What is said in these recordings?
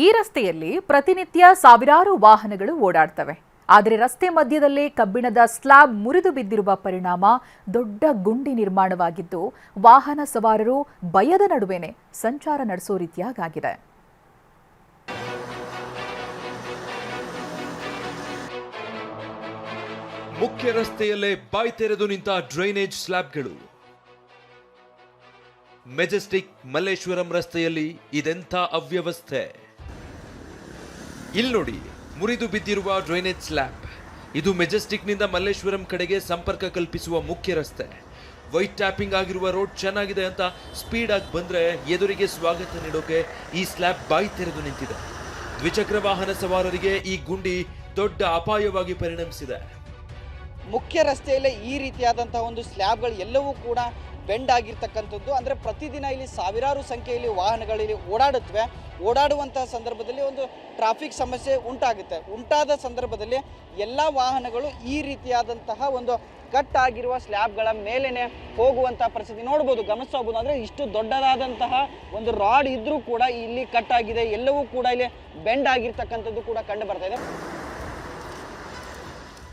ಈ ರಸ್ತೆಯಲ್ಲಿ ಪ್ರತಿನಿತ್ಯ ಸಾವಿರಾರು ವಾಹನಗಳು ಓಡಾಡ್ತವೆ. ಆದರೆ ರಸ್ತೆ ಮಧ್ಯದಲ್ಲೇ ಕಬ್ಬಿಣದ ಸ್ಲ್ಯಾಬ್ ಮುರಿದು ಬಿದ್ದಿರುವ ಪರಿಣಾಮ ದೊಡ್ಡ ಗುಂಡಿ ನಿರ್ಮಾಣವಾಗಿದ್ದು ವಾಹನ ಸವಾರರು ಭಯದ ನಡುವೆನೇ ಸಂಚಾರ ನಡೆಸೋ ರೀತಿಯಾಗಿದೆ. ಮುಖ್ಯ ರಸ್ತೆಯಲ್ಲೇ ಬಾಯಿ ತೆರೆದು ನಿಂತ ಡ್ರೈನೇಜ್ ಸ್ಲ್ಯಾಬ್ಗಳು. ಮೆಜೆಸ್ಟಿಕ್ ಮಲ್ಲೇಶ್ವರಂ ರಸ್ತೆಯಲ್ಲಿ ಇದೆಂಥ ಅವ್ಯವಸ್ಥೆ. ಇಲ್ಲಿ ನೋಡಿ, ಮುರಿದು ಬಿದ್ದಿರುವ ಡ್ರೈನೇಜ್ ಸ್ಲ್ಯಾಬ್. ಇದು ಮೆಜೆಸ್ಟಿಕ್ನಿಂದ ಮಲ್ಲೇಶ್ವರಂ ಕಡೆಗೆ ಸಂಪರ್ಕ ಕಲ್ಪಿಸುವ ಮುಖ್ಯ ರಸ್ತೆ. ವೈಟ್ ಟ್ಯಾಪಿಂಗ್ ಆಗಿರುವ ರೋಡ್ ಚೆನ್ನಾಗಿದೆ ಅಂತ ಸ್ಪೀಡ್ ಆಗಿ ಬಂದ್ರೆ ಎದುರಿಗೆ ಸ್ವಾಗತ ನೀಡೋಕೆ ಈ ಸ್ಲ್ಯಾಬ್ ಬಾಯಿ ತೆರೆದು ನಿಂತಿದೆ. ದ್ವಿಚಕ್ರ ವಾಹನ ಸವಾರರಿಗೆ ಈ ಗುಂಡಿ ದೊಡ್ಡ ಅಪಾಯವಾಗಿ ಪರಿಣಮಿಸಿದೆ. ಮುಖ್ಯ ರಸ್ತೆಯಲ್ಲೇ ಈ ರೀತಿಯಾದಂತಹ ಒಂದು ಸ್ಲ್ಯಾಬ್ಗಳು ಎಲ್ಲವೂ ಕೂಡ ಬೆಂಡ್ ಆಗಿರ್ತಕ್ಕಂಥದ್ದು. ಅಂದರೆ ಪ್ರತಿದಿನ ಇಲ್ಲಿ ಸಾವಿರಾರು ಸಂಖ್ಯೆಯಲ್ಲಿ ವಾಹನಗಳಲ್ಲಿ ಓಡಾಡುವಂತಹ ಸಂದರ್ಭದಲ್ಲಿ ಒಂದು ಟ್ರಾಫಿಕ್ ಸಮಸ್ಯೆ ಉಂಟಾದ ಸಂದರ್ಭದಲ್ಲಿ ಎಲ್ಲ ವಾಹನಗಳು ಈ ರೀತಿಯಾದಂತಹ ಒಂದು ಕಟ್ ಆಗಿರುವ ಸ್ಲ್ಯಾಬ್ಗಳ ಮೇಲೇನೆ ಹೋಗುವಂತಹ ಪರಿಸ್ಥಿತಿ ನೋಡ್ಬೋದು, ಗಮನಿಸಬಹುದು. ಅಂದರೆ ಇಷ್ಟು ದೊಡ್ಡದಾದಂತಹ ಒಂದು ರಾಡ್ ಇದ್ರೂ ಕೂಡ ಇಲ್ಲಿ ಕಟ್ ಆಗಿದೆ, ಎಲ್ಲವೂ ಕೂಡ ಇಲ್ಲಿ ಬೆಂಡ್ ಆಗಿರ್ತಕ್ಕಂಥದ್ದು ಕೂಡ ಕಂಡು ಬರ್ತಾ ಇದೆ.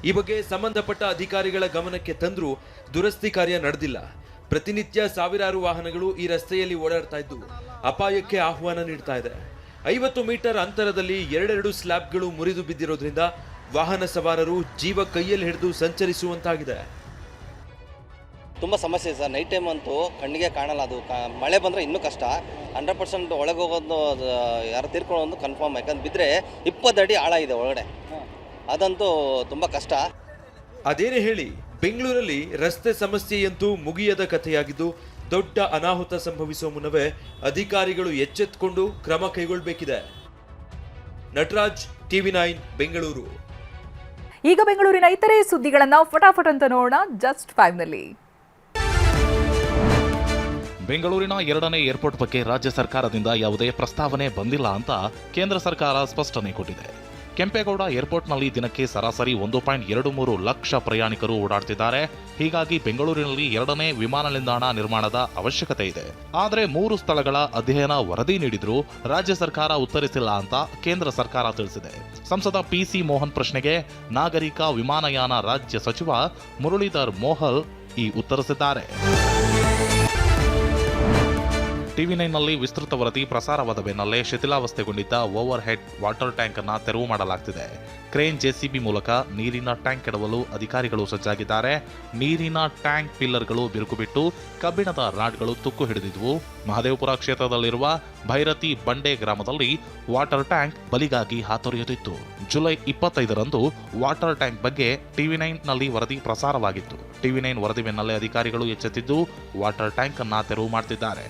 ಈ ಬಗ್ಗೆ ಸಂಬಂಧಪಟ್ಟ ಅಧಿಕಾರಿಗಳ ಗಮನಕ್ಕೆ ತಂದ್ರೂ ದುರಸ್ತಿ ಕಾರ್ಯ ನಡೆದಿಲ್ಲ. ಪ್ರತಿನಿತ್ಯ ಸಾವಿರಾರು ವಾಹನಗಳು ಈ ರಸ್ತೆಯಲ್ಲಿ ಓಡಾಡ್ತಾ ಇದ್ದು ಅಪಾಯಕ್ಕೆ ಆಹ್ವಾನ ನೀಡ್ತಾ ಇದೆ. 50 ಮೀಟರ್ ಅಂತರದಲ್ಲಿ ಎರಡೆರಡು ಸ್ಲ್ಯಾಬ್ಗಳು ಮುರಿದು ಬಿದ್ದಿರೋದ್ರಿಂದ ವಾಹನ ಸವಾರರು ಜೀವ ಕೈಯಲ್ಲಿ ಹಿಡಿದು ಸಂಚರಿಸುವಂತಾಗಿದೆ. ತುಂಬ ಸಮಸ್ಯೆ ಸರ್. ನೈಟ್ ಟೈಮ್ ಅಂತೂ ಕಣ್ಣಿಗೆ ಕಾಣಲ್ಲ. ಅದು ಮಳೆ ಬಂದರೆ ಇನ್ನೂ ಕಷ್ಟ. 100% ಒಳಗೆ ಹೋಗೋದು ಯಾರು ತೀರ್ಕೊಳ್ಳೋದು ಕನ್ಫರ್ಮ್. ಯಾಕಂದ್ರೆ ಬಿದ್ದರೆ 20 ಅಡಿ ಆಳ ಇದೆ ಒಳಗಡೆ. ಅದಂತೂ ತುಂಬ ಕಷ್ಟ. ಅದೇನೇ ಹೇಳಿ, ಬೆಂಗಳೂರಲ್ಲಿ ರಸ್ತೆ ಸಮಸ್ಯೆಯಂತೂ ಮುಗಿಯದ ಕಥೆಯಾಗಿದ್ದು ದೊಡ್ಡ ಅನಾಹುತ ಸಂಭವಿಸುವ ಮುನ್ನವೇ ಅಧಿಕಾರಿಗಳು ಎಚ್ಚೆತ್ತುಕೊಂಡು ಕ್ರಮ ಕೈಗೊಳ್ಳಬೇಕಿದೆ. ನಟರಾಜ್, TV9 ಬೆಂಗಳೂರು. ಈಗ ಬೆಂಗಳೂರಿನ ಇತರೆ ಸುದ್ದಿಗಳನ್ನ ಫಟಾಫಟ್ ಅಂತ ನೋಡೋಣ ಜಸ್ಟ್ 5 ನಲ್ಲಿ. ಬೆಂಗಳೂರಿನ 2ನೇ ಏರ್ಪೋರ್ಟ್ ಬಗ್ಗೆ ರಾಜ್ಯ ಸರ್ಕಾರದಿಂದ ಯಾವುದೇ ಪ್ರಸ್ತಾವನೆ ಬಂದಿಲ್ಲ ಅಂತ ಕೇಂದ್ರ ಸರ್ಕಾರ ಸ್ಪಷ್ಟನೆ ಕೊಟ್ಟಿದೆ. ಕೆಂಪೇಗೌಡ ಏರ್ಪೋರ್ಟ್ನಲ್ಲಿ ದಿನಕ್ಕೆ ಸರಾಸರಿ 1.23 ಲಕ್ಷ ಪ್ರಯಾಣಿಕರು ಓಡಾಡ್ತಿದ್ದಾರೆ. ಹೀಗಾಗಿ ಬೆಂಗಳೂರಿನಲ್ಲಿ 2ನೇ ವಿಮಾನ ನಿಲ್ದಾಣ ನಿರ್ಮಾಣದ ಅವಶ್ಯಕತೆ ಇದೆ. ಆದರೆ 3 ಸ್ಥಳಗಳ ಅಧ್ಯಯನ ವರದಿ ನೀಡಿದ್ರೂ ರಾಜ್ಯ ಸರ್ಕಾರ ಉತ್ತರಿಸಿಲ್ಲ ಅಂತ ಕೇಂದ್ರ ಸರ್ಕಾರ ತಿಳಿಸಿದೆ. ಸಂಸದ PC ಮೋಹನ್ ಪ್ರಶ್ನೆಗೆ ನಾಗರಿಕ ವಿಮಾನಯಾನ ರಾಜ್ಯ ಸಚಿವ ಮುರಳೀಧರ್ ಮೋಹಲ್ ಈ ಉತ್ತರಿಸಿದ್ದಾರೆ. TV9ನಲ್ಲಿ ವಿಸ್ತೃತ ವರದಿ ಪ್ರಸಾರವಾದ ಬೆನ್ನಲ್ಲೇ ಶಿಥಿಲಾವಸ್ಥೆಗೊಂಡಿದ್ದ ಓವರ್ ಹೆಡ್ ವಾಟರ್ ಟ್ಯಾಂಕ್ ಅನ್ನು ತೆರವು ಮಾಡಲಾಗ್ತಿದೆ. ಕ್ರೇನ್ JCB ಮೂಲಕ ನೀರಿನ ಟ್ಯಾಂಕ್ ಇಡಲು ಅಧಿಕಾರಿಗಳು ಸಜ್ಜಾಗಿದ್ದಾರೆ. ನೀರಿನ ಟ್ಯಾಂಕ್ ಪಿಲ್ಲರ್ಗಳು ಬಿರುಕು ಬಿಟ್ಟು ಕಬ್ಬಿಣದ ರಾಡ್ಗಳು ತುಕ್ಕು ಹಿಡಿದಿದ್ವು. ಮಹದೇವಪುರ ಕ್ಷೇತ್ರದಲ್ಲಿರುವ ಭೈರತಿ ಬಂಡೆ ಗ್ರಾಮದಲ್ಲಿ ವಾಟರ್ ಟ್ಯಾಂಕ್ ಬಲಿಗಾಗಿ ಹಾತೊರೆಯುತ್ತಿತ್ತು. ಜುಲೈ 25ರಂದು ವಾಟರ್ ಟ್ಯಾಂಕ್ ಬಗ್ಗೆ TV9ನಲ್ಲಿ ವರದಿ ಪ್ರಸಾರವಾಗಿತ್ತು. TV9 ವರದಿ ಬೆನ್ನಲ್ಲೇ ಅಧಿಕಾರಿಗಳು ಎಚ್ಚೆತ್ತಿದ್ದು ವಾಟರ್ ಟ್ಯಾಂಕ್ ಅನ್ನು ತೆರವು ಮಾಡುತ್ತಿದ್ದಾರೆ.